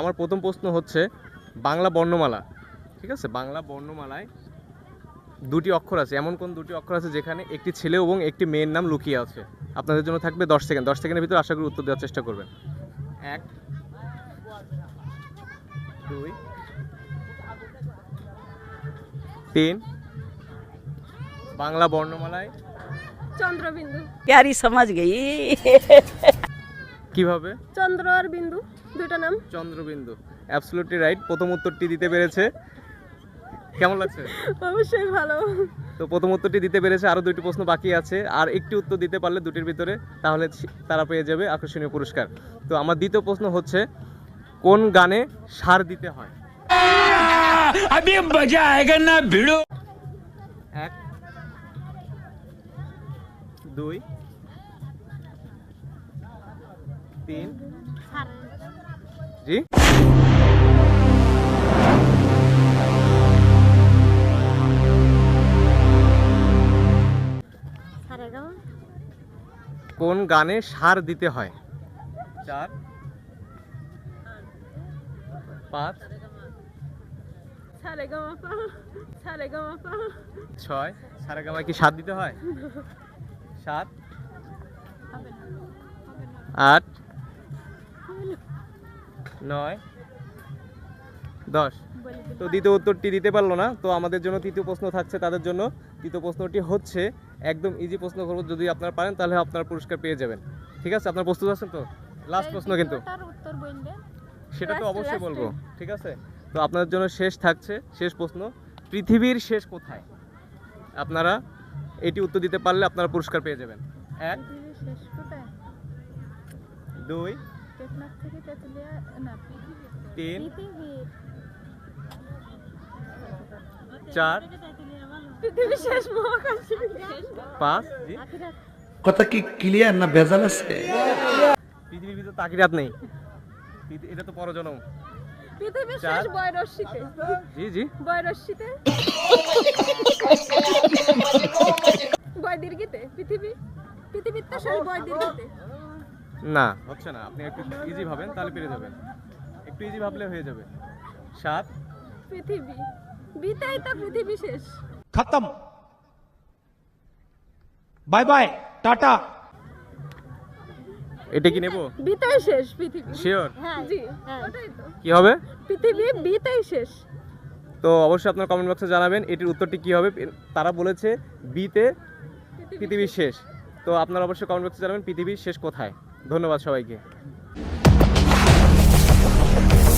আমার প্রথম প্রশ্ন হচ্ছে বাংলা বর্ণমালা, ঠিক আছে? বাংলা বর্ণমালায় দুটি অক্ষর আছে, এমন কোন দুটি অক্ষর আছে যেখানে একটি ছেলে এবং একটি মেয়ের নাম লুকিয়ে আছে? আপনাদের জন্য থাকবে 10 সেকেন্ড। 10 সেকেন্ডের ভিতরে আশা করি উত্তর দেওয়ার চেষ্টা করবেন। 1 2 3। বাংলা বর্ণমালায় চন্দ্রবিন্দু। प्यारी समझ गई। কিভাবে? চন্দ্র আর বিন্দু, দুটো নাম। চন্দ্রবিন্দু। Absolutely right. প্রথম উত্তরটি দিতে পেরেছে। কেমন লাগছে? অবশ্যই ভালো। তো প্রথম উত্তরটি দিতে পেরেছে, আরও দুটি প্রশ্ন বাকি আছে, আর একটি উত্তর দিতে পারলে দুটির ভিতরে, তাহলে তারা পেয়ে যাবে আকর্ষণীয় পুরস্কার। তো আমার দ্বিতীয় প্রশ্ন হচ্ছে কোন গানে সার দিতে হয়? अभी मजा आएगा ना भिड़ो। 1 2 3। জি, কোন গানে সার দিতে হয়? 4 5 সারেগামাপা, সারেগামাপা। 6। সারেগামায় কি সার দিতে হয়? 7 8 9 10। তো দ্বিতীয় উত্তরটি দিতে পারলো না। তো আমাদের জন্য তৃতীয় প্রশ্ন থাকছে তাদের জন্য। তৃতীয় প্রশ্নটি হচ্ছে একদম ইজি প্রশ্ন করবো, যদি আপনারা পারেন তাহলে আপনারা পুরস্কার পেয়ে যাবেন। ঠিক আছে, আপনার প্রস্তুত আছেন তো? লাস্ট প্রশ্ন কিন্তু, উত্তর বলবে। সেটা তো অবশ্যই বলবো। ঠিক আছে, তো আপনাদের জন্য শেষ থাকছে শেষ প্রশ্ন, পৃথিবীর শেষ কোথায়? আপনারা এটি উত্তর দিতে পারলে আপনারা পুরস্কার পেয়ে যাবেন। 1 শেষ কোথায়? 2 টেকনাফ থেকে তেতুলিয়া, না 3 পৃথিবীর। 4 পৃথিবীর শেষ মহাকাশে। 5। জি, কথা কি ক্লিয়ার না ভেজাল আছে? পৃথিবীর ভিতর তাকিরাত নেই, এটা তো পরজনম। পৃথিবীর 4 শেষ বয়রশ্মিতে। জি জি, বয়রশ্মিতে। বয়দীর্ঘিতে। পৃথিবীর তো শেষ বয়দীর্ঘিতে। না হচ্ছে না, আপনি একটু ইজি ভাবেন তাহলে পেরে যাবেন, একটু ইজি ভাবলে হয়ে যাবে। 7 পৃথিবী, বিতাই তো পৃথিবী শেষ। खत्म। Bye bye tata. এটা কি নেব? বিতাই শেষ পৃথিবী। শিওর? হ্যাঁ জি, ওটাই তো। কি হবে? পৃথিবী বিতাই শেষ। তো অবশ্যই আপনার কমেন্ট বক্সে জানাবেন এটির উত্তরটি কি হবে। তারা বলেছে বিতে পৃথিবী শেষ। তো আপনারা অবশ্যই কমেন্ট বক্সে জানাবেন পৃথিবীর শেষ কোথায়। ধন্যবাদ সবাইকে।